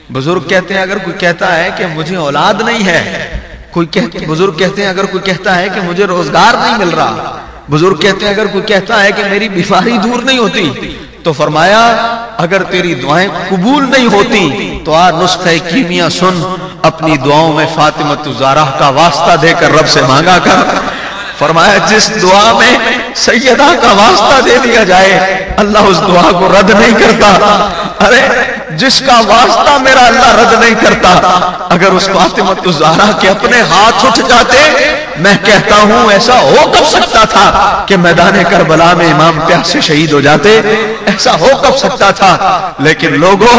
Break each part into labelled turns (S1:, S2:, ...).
S1: बुजुर्ग कहते हैं अगर कोई कहता है कि मुझे औलाद नहीं है, बुजुर्ग कहते हैं अगर कोई कहता है कि मुझे रोजगार नहीं मिल रहा, बुजुर्ग कहते हैं अगर कोई कहता है कि मेरी बीमारी दूर नहीं होती, तो फरमाया अगर तेरी दुआएं कबूल नहीं होती तो आ नुस्खे कीमिया सुन, अपनी दुआओं में फातिमा ज़हरा का वास्ता देकर रब से मांगा कर। फरमाया जिस दुआ में सैयदा का वास्ता दे दिया जाए अल्लाह उस दुआ को रद्द नहीं करता। अरे जिसका वास्ता मेरा अल्लाह रद्द नहीं करता, अगर उस फातिमा ज़हरा के अपने हाथ उठ जाते, मैं कहता हूं ऐसा हो कब सकता था कि मैदान करबला में इमाम प्यास से शहीद हो जाते, ऐसा हो कब सकता था। लेकिन लोगों,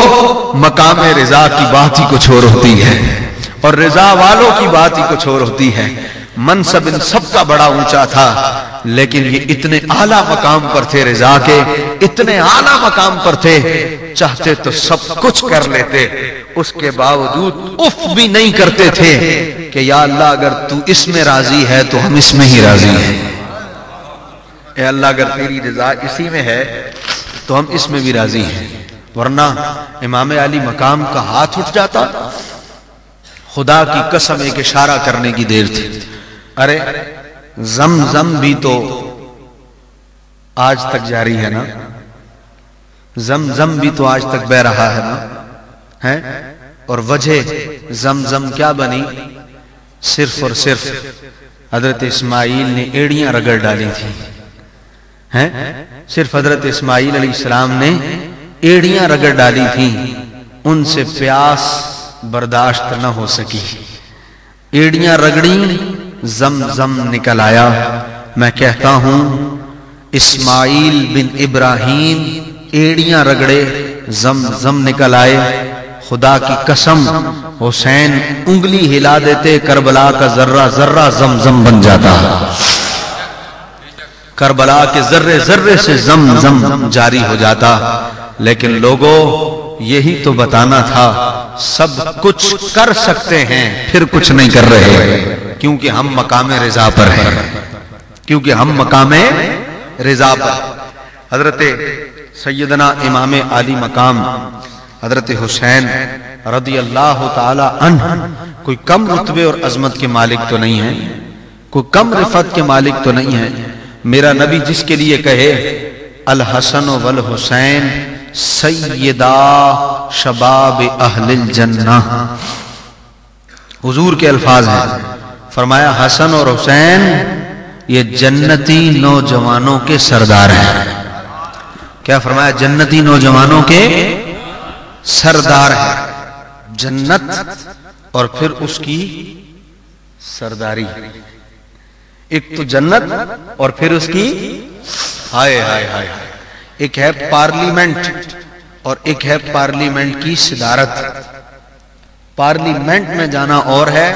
S1: मकाम रिजा की बात ही कुछ और होती है और रिजा वालों की बात ही कुछ और होती है। मनसब इन सबका बड़ा ऊंचा था, लेकिन ये इतने आला मकाम पर थे, रिजा के इतने आला मकाम पर थे, चाहते तो सब कुछ कर लेते, उसके बावजूद उफ भी नहीं करते थे कि या अल्लाह अगर तू इसमें राजी है तो हम इसमें ही राजी हैं। ए अल्लाह अगर तेरी रिजा इसी में है तो हम इसमें भी राजी हैं। वरना इमाम अली मकाम का हाथ उठ जाता, खुदा की कसम एक इशारा करने की देर थी। अरे जमजम भी तो आज तक जारी है ना, जमजम भी तो आज तक बह रहा है ना, है। और वजह जमजम क्या बनी? सिर्फ और सिर्फ हजरत इस्माइल ने एड़ियां रगड़ डाली थी, हैं? सिर्फ हजरत इस्माइल अलैहिस्सलाम ने एड़ियां रगड़ डाली थी, उनसे प्यास बर्दाश्त न हो सकी, एड़ियां रगड़ी, जमजम निकल आया। मैं कहता हूं इस्माइल बिन इब्राहिम एड़ियां रगड़े, जमजम निकल आए। खुदा की कसम हुसैन उंगली हिला देते, करबला का जर्रा जर्रा जमजम बन जाता, करबला के जर्रे जर्रे से जमजम जारी हो जाता। लेकिन लोगों, यही तो बताना था, सब कुछ कर सकते हैं फिर कुछ नहीं कर रहे, क्योंकि हम मकामे रिजा पर हैं, क्योंकि हम मकामे रिजा पर। हजरत सैयदना इमाम आली मकाम हजरत हुसैन रदी अल्लाह ताला अन्हु कोई कम रुतबे और अजमत के मालिक तो नहीं है, कोई कम रिफत के मालिक तो नहीं है। मेरा नबी जिसके लिए कहे अल हसन वल हुसैन सैयदा शबाब अहलिल जन्नह, हुजूर के अल्फाज हैं, फरमाया हसन और हुसैन ये जन्नती नौजवानों के सरदार हैं। क्या फरमाया? जन्नती नौजवानों के सरदार है। जन्नत और फिर उसकी सरदारी, एक तो जन्नत और फिर उसकी हाय हाय हाय, एक है पार्लियामेंट और एक है पार्लियामेंट की सदारत। पार्लियामेंट में जाना और है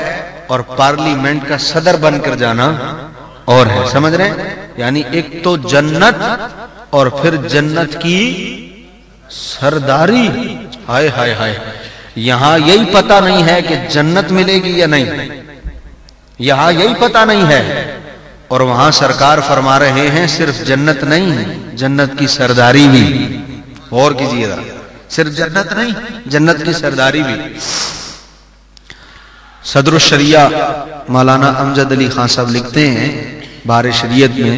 S1: और पार्लियामेंट का सदर बनकर जाना और है, समझ रहे हैं? यानी एक तो जन्नत और फिर जन्नत की सरदारी। हाय हाय हाय, यहां यही पता नहीं है कि जन्नत मिलेगी या नहीं, यहां यही पता नहीं है, और वहां सरकार फरमा रहे हैं सिर्फ जन्नत नहीं, जन्नत की सरदारी भी। और कीजिएगा, सिर्फ जन्नत नहीं, जन्नत की सरदारी भी। सदर शरिया मौलाना अमजद अली खान साहब लिखते हैं बार शरीयत में,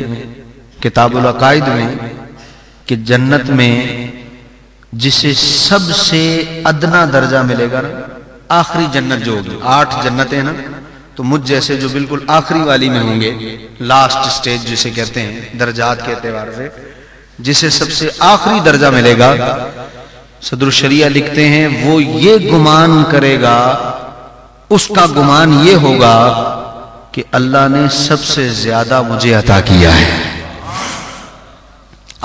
S1: किताबुल अकायद में, कि जन्नत में जिसे सबसे अदना दर्जा मिलेगा ना, आखिरी जन्नत जो होगी, 8 जन्नतें ना, तो मुझ जैसे जो बिल्कुल आखिरी वाली में होंगे, लास्ट स्टेज जिसे कहते हैं दर्जात के एतबार से, जिसे सबसे आखिरी दर्जा मिलेगा, सदर शरिया लिखते हैं वो ये गुमान करेगा, उसका गुमान ये होगा कि अल्लाह ने सबसे ज्यादा मुझे अता किया है।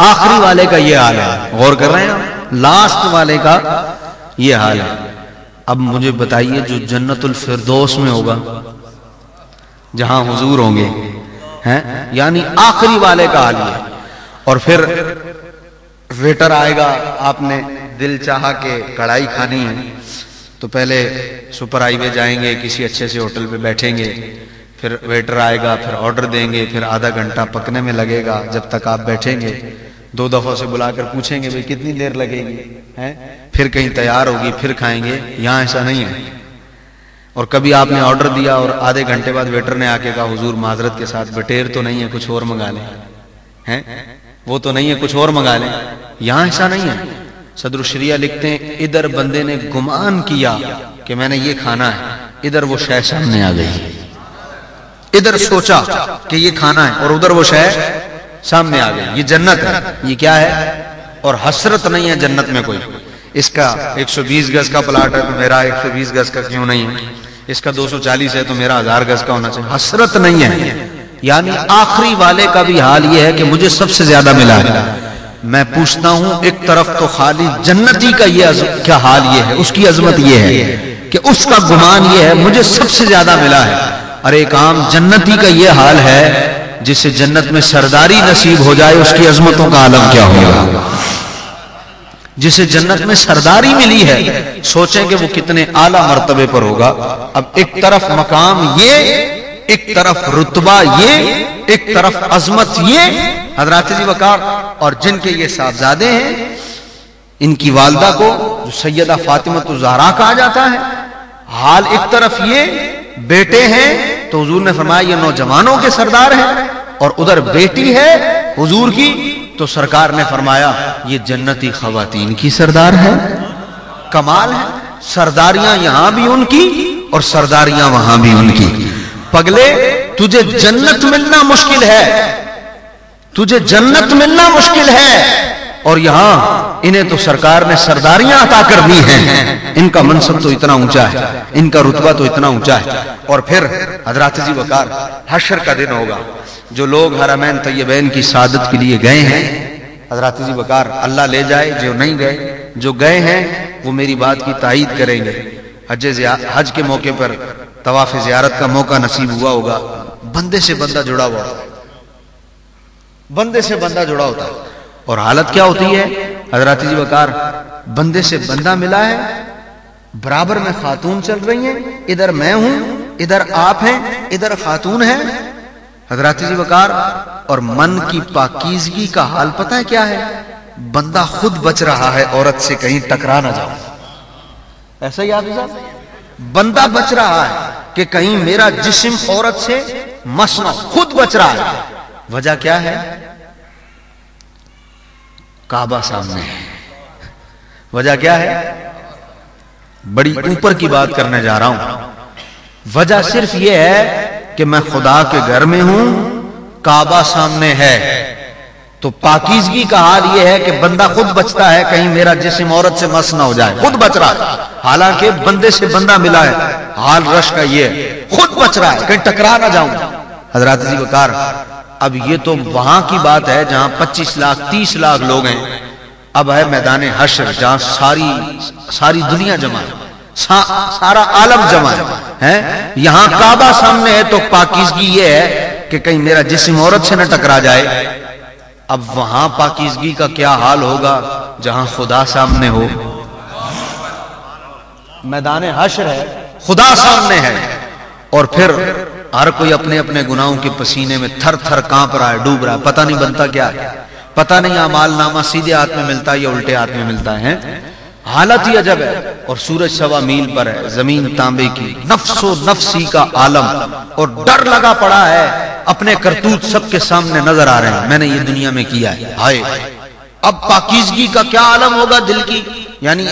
S1: आखिरी वाले का ये हाल है, गौर कर रहे हैं आप? लास्ट वाले का ये हाल है। अब मुझे बताइए जो जन्नतुल फिरदौस में होगा, जहां हुजूर होंगे, हैं, यानी आखिरी वाले का हाल है। और फिर वेटर आएगा, आपने दिल चाहा के कढ़ाई खानी है तो पहले सुपर हाईवे जाएंगे, किसी अच्छे से होटल पे बैठेंगे, फिर वेटर आएगा, फिर ऑर्डर देंगे, फिर आधा घंटा पकने में लगेगा, जब तक आप बैठेंगे 2 दफा से बुलाकर पूछेंगे भाई कितनी देर लगेगी, हैं? फिर कहीं तैयार होगी, फिर खाएंगे। यहां ऐसा नहीं है। और कभी आपने ऑर्डर दिया और आधे घंटे बाद वेटर ने आके कहा हुजूर माजरत के साथ बटेर तो नहीं है, कुछ और मंगा लें, हैं? वो तो नहीं है, कुछ और मंगा लें। यहां ऐसा नहीं है। सदरुल शरिया लिखते हैं इधर बंदे ने गुमान किया कि मैंने ये खाना है, इधर वो शय सामने आ गई। इधर सोचा कि ये खाना है और उधर वो शय सामने आ गई। ये जन्नत है। ये क्या है? और हसरत नहीं है जन्नत में कोई। इसका 120 गज का प्लाट है तो मेरा 120 गज का क्यों नहीं है? इसका 240 है तो मेरा 1000 गज का होना चाहिए। हसरत नहीं है। यानी आखिरी वाले का भी हाल यह है कि मुझे सबसे ज्यादा मिला है। मैं पूछता हूं, एक तरफ तो खाली जन्नती का ये क्या हाल ये है, उसकी अजमत ये है कि उसका गुमान ये है मुझे सबसे ज्यादा मिला है। और एक आम जन्नती का ये हाल है जिसे जन्नत में सरदारी नसीब हो जाए, उसकी अजमतों का आलम क्या होगा। जिसे जन्नत में सरदारी मिली है, सोचें कि वो कितने आला मर्तबे पर होगा। अब एक तरफ मकाम ये, एक तरफ रुतबा ये, एक तरफ अजमत ये। हजरत जी वकार और जिनके ये साहबजादे हैं, इनकी वालदा को जो सैयदा फातिमा ज़हरा कहा जाता है, हाल एक तरफ ये बेटे हैं तो हुजूर ने फरमाया ये नौजवानों के सरदार हैं, और उधर बेटी है हुजूर की तो सरकार ने फरमाया ये जन्नती खवातीन की सरदार है। कमाल है। सरदारियां यहां भी उनकी और सरदारियां वहां भी उनकी। पगले तुझे जन्नत मिलना मुश्किल है, तुझे जन्नत मिलना मुश्किल है, और यहां इन्हें तो सरकार ने सरदारियां अता कर दी हैं। इनका मनसब तो इतना ऊंचा है, इनका रुतबा तो इतना ऊंचा है। और फिर हजरत जी वकार हशर का दिन होगा। जो लोग हरमैन तैयबैन की सादत के लिए गए हैं, हजरत जी वकार अल्लाह ले जाए, जो नहीं गए, जो गए हैं वो मेरी बात की तायीद करेंगे। हज के मौके पर तवाफ ज़ियारत का मौका नसीब हुआ होगा। बंदे से बंदा जुड़ा हुआ, बंदे से बंदा जुड़ा होता है। और हालत क्या होती है हजरत जी वकार, बंदे से बंदा मिला है, बराबर में खातून चल रही हैं, इधर मैं हूं, इधर आप हैं, इधर खातून है। हजरत जी वकार और मन की पाकीज़गी का हाल पता है क्या है? बंदा खुद बच रहा है औरत से कहीं टकरा ना जाओ। ऐसा ही आप बंदा बच रहा है कि कहीं मेरा जिस्म औरत से मस ना, खुद बच रहा है। वजह क्या है? काबा सामने है। वजह क्या है? बड़ी ऊपर की बात करने जा रहा हूं। वजह सिर्फ यह है कि मैं खुदा के घर में हूं, काबा सामने है। तो पाकीज़गी का हाल यह है कि बंदा खुद बचता है कहीं मेरा जिस्म औरत से मस ना हो जाए, खुद बच रहा है। हालांकि बंदे से बंदा मिला है, हाल रश का ये है, खुद बच रहा है कहीं टकरा ना जाऊं। हजरत जी वकार अब ये तो वहां की बात है जहां 25 लाख 30 लाख लोग हैं। अब है मैदान हश्र जहां सारी दुनिया जमा है, सारा आलम जमा है। यहां काबा सामने है तो पाकीज़गी ये है कि कहीं मेरा जिस्म औरत से न टकरा जाए। अब वहां पाकीज़गी का क्या हाल होगा जहां खुदा सामने हो। मैदान हश्र है, खुदा सामने है, और फिर हर कोई अपने अपने गुनाहों के पसीने में थर थर कांप रहा है, डूब रहा है। पता नहीं बनता क्या है, पता नहीं अमालनामा सीधे हाथ में मिलता है या उल्टे हाथ में मिलता है। हालत ही अजब है। और सूरज 1.25 मील पर है, जमीन तांबे की, नफ्सो नफ्सी का आलम, और डर लगा पड़ा है। अपने करतूत सबके सामने नजर आ रहे हैं, मैंने ये दुनिया में किया है। हाय अब पाकीज़गी का क्या आलम होगा दिल की। यानी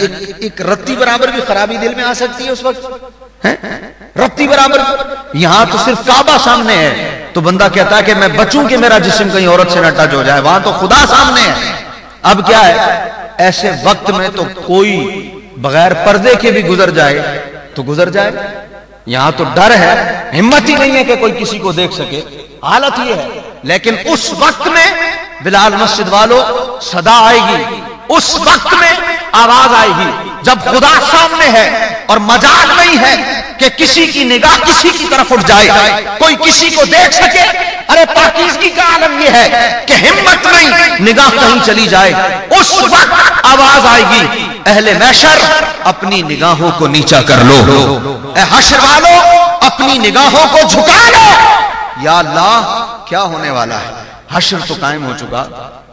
S1: एक रत्ती बराबर की खराबी दिल में आ सकती है उस वक्त, है रत्ती बराबर। यहां तो सिर्फ काबा सामने है तो बंदा कहता है कि मैं बचूं कि मेरा जिस्म कहीं औरत से न टच हो जाए। वहां तो खुदा सामने है। अब क्या है, ऐसे वक्त में तो कोई बगैर पर्दे के भी गुजर जाए तो गुजर जाए। यहां तो डर है, हिम्मत ही नहीं है कि कोई किसी को देख सके। हालत ये है। लेकिन उस वक्त में बिलाल मस्जिद वालों सदा आएगी, उस वक्त में आवाज आएगी जब खुदा सामने है और मजाल नहीं है कि किसी की निगाह किसी की तरफ उठ जाए, कोई किसी को देख सके। अरे पाकीज़गी का आलम यह है कि हिम्मत नहीं, निगाह कहीं चली जाए। उस वक्त आवाज आएगी, अहले महशर अपनी निगाहों को नीचा कर लो, ए हश्र वालों अपनी निगाहों को झुका लो। या अल्लाह क्या होने वाला है। हश्र तो कायम हो चुका,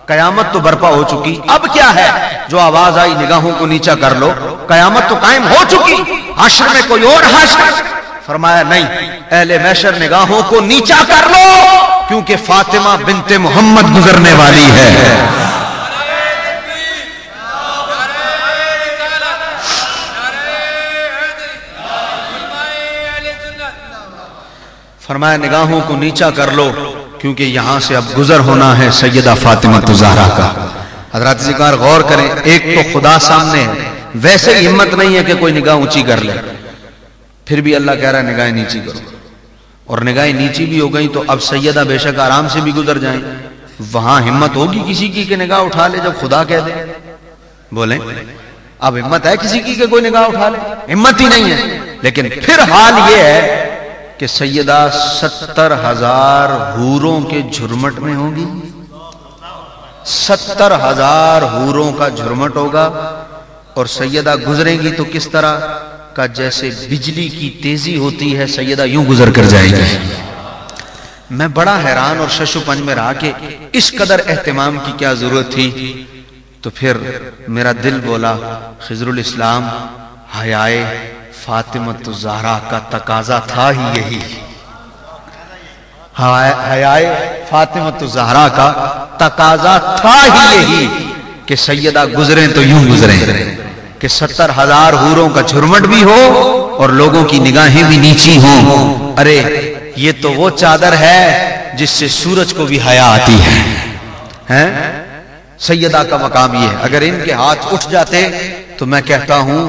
S1: कयामत तो बर्पा हो चुकी, अब क्या है? जो आवाज आई निगाहों को नीचा कर लो, कयामत तो कायम हो चुकी, हश्र में कोई और हश्र। फरमाया नहीं, अहले महशर निगाहों को नीचा कर लो, क्योंकि फातिमा बिनते मोहम्मद गुजरने वाली है। फरमाया निगाहों को नीचा कर लो, क्योंकि यहां से अब गुजर होना है सैयदा फातिमा ज़हरा का। हज़रात ज़िक्र गौर करें, एक तो खुदा सामने है, वैसे हिम्मत नहीं है कि कोई निगाह ऊंची कर ले, फिर भी अल्लाह कह रहा है निगाहें नीची करो, और निगाहें नीची भी हो गई तो अब सैयदा बेशक आराम से भी गुजर जाए। वहां हिम्मत होगी किसी की कि निगाह उठा ले जब खुदा कह दे? बोले अब हिम्मत है किसी की कि कोई निगाह उठा ले? हिम्मत ही नहीं है। लेकिन फिर हाल यह है कि सैयदा 70,000 हूरों के झुरमट में होगी, 70,000 हूरों का झुरमट होगा, और सैयदा गुजरेंगी तो किस तरह का? जैसे बिजली की तेजी होती है, सैयदा यूं गुजर कर जाएगी। मैं बड़ा हैरान और शशुपंज में रहा कि इस कदर एहतिमाम की क्या जरूरत थी। तो फिर मेरा दिल बोला खिजरुल इस्लाम हयाए फातिमत ज़हरा का तकाजा था ही यही, हयाए फातिमत ज़हरा का तकाजा था ही यही कि सैयदा गुजरें तो यूं गुजरें कि 70,000 हूरों का झुरमट भी हो और लोगों की निगाहें भी नीची हों। अरे ये तो वो चादर है जिससे सूरज को भी हया आती है, हैं? सैयदा का मकाम ये है। अगर इनके हाथ उठ जाते तो मैं कहता हूं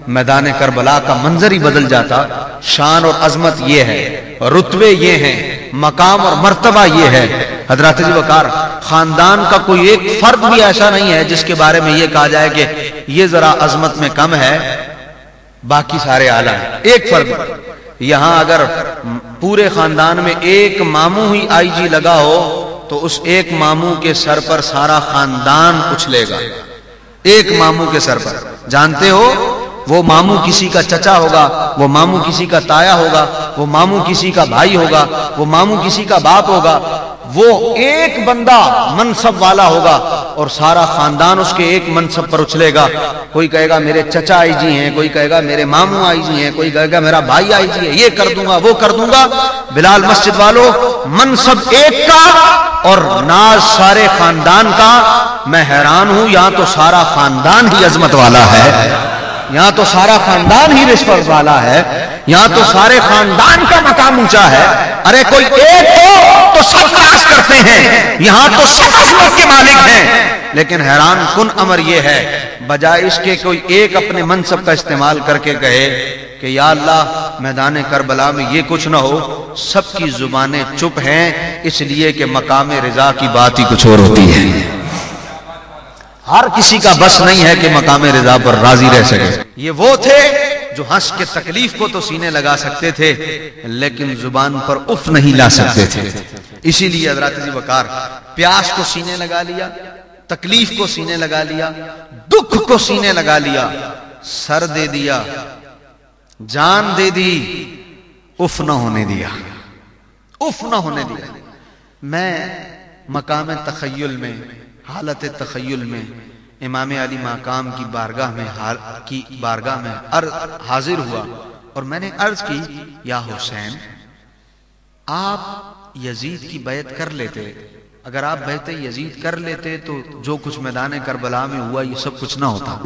S1: मैदान करबला का मंजर ही बदल जाता। शान और अजमत ये है, रुतबे ये हैं, मकाम और मर्तबा ये है। हजरत जी वकार खानदान का कोई एक फर्द भी ऐसा नहीं है जिसके बारे में ये कहा जाए कि ये जरा अजमत में कम है, बाकी सारे आला है। एक फर्द यहां अगर पूरे खानदान में एक मामू ही आईजी लगा हो तो उस एक मामू के सर पर सारा खानदान उछलेगा। एक मामू के सर पर, जानते हो वो मामू किसी का चचा होगा, वो मामू किसी का ताया होगा, वो मामू किसी का भाई होगा, वो मामू किसी का बाप होगा। वो एक बंदा मनसब वाला होगा और सारा खानदान उसके एक मनसब पर उछलेगा। कोई कहेगा मेरे चचा आईजी हैं, कोई कहेगा मेरे मामू आईजी हैं, कोई कहेगा मेरा भाई आईजी है, ये कर दूंगा वो कर दूंगा। बिलाल मस्जिद वालों, मनसब एक का और नाज सारे खानदान का। मैं हैरान हूं, यहां तो सारा खानदान ही अजमत वाला है, यहां तो सारा खानदान ही रिश्वत वाला है, यहां तो सारे खानदान का मकाम ऊंचा है। अरे कोई एक हो तो सब नाश करते हैं, यहां तो सब अजमत के मालिक हैं। लेकिन हैरान कुन अमर यह है, बजाय इसके कोई एक अपने मनसब का इस्तेमाल करके कहे कि या अल्लाह मैदान करबला में ये कुछ ना हो, सबकी जुबानें चुप हैं, इसलिए कि मकाम रिजा की बात ही कुछ और होती है। हर किसी का बस नहीं है कि मकाम रिजा पर राजी रह सके। ये वो थे जो हंस के तकलीफ को तो सीने लगा सकते थे, लेकिन जुबान पर उफ नहीं ला सकते थे। इसीलिए हज़रत जी वकार प्यास को सीने लगा लिया, तकलीफ को सीने लगा लिया, दुख को सीने लगा लिया, सर दे दिया, जान दे दी, उफ न होने दिया, उफ न होने दिया। मैं मकाम तखय्युल में, हालत तखय्युल में इमाम अली मकाम की बारगाह में हाजिर हुआ और मैंने अर्ज की, या हुसैन आप यजीद की बैत कर लेते, अगर आप बैत यजीद कर लेते तो जो कुछ मैदान करबला में हुआ ये सब कुछ ना होता,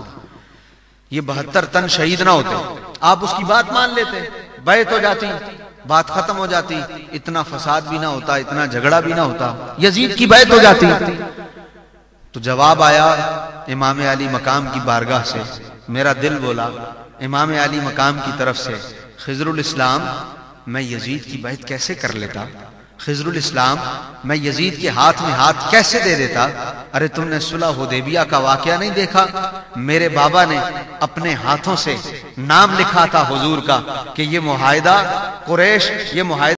S1: ये 72 तन शहीद ना होते। आप उसकी बात मान लेते, बैत हो जाती, बात खत्म हो जाती, इतना फसाद भी ना होता, इतना झगड़ा भी ना होता, यजीद की बैत हो जाती। तो जवाब आया इमाम अली मकाम की बारगाह से। मेरा दिल बोला इमाम अली मकाम की तरफ से, खिजरुल इस्लाम मैं यजीद की बैत कैसे कर लेता, खिजरुल इस्लाम मैं यजीद के हाथ में हाथ कैसे दे देता। अरे तुमने सुलह हुदैबिया का वाकया नहीं देखा, मेरे बाबा ने अपने हाथों से नाम लिखा था हुजूर का कि ये मुआहिदा कुरैश, ये मुआहिदा